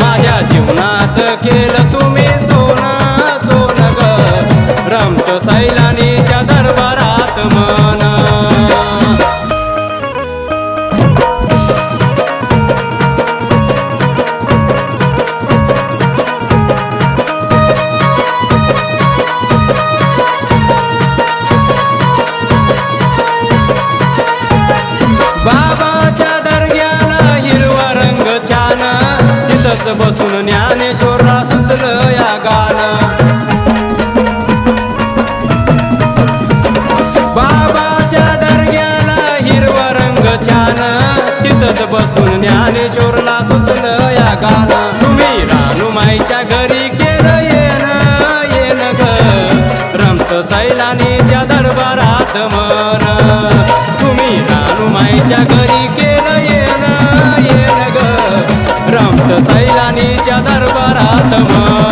माझ्या जीवनाचं केलं तुम्ही सोनं सोनं ग रमत सैलानीच्या दरबारात मन बाबाच्या दर्ग्याला हिरवा रंग छान तिथंच बसून ज्ञानेश्वरला सुचलं या गाणं बाबाच्या दर्ग्याला हिरवा रंग छान तिथंच बसून ज्ञानेश्वरला सुचलं या गाणं तुम्ही रानुमाईच्या घरी केलं येन ग रमत सैलानीच्या दरबारात मन तुम्ही रानुमाईच्या घरी केलं येन ग रमत सैलानीच्या दरबारात मन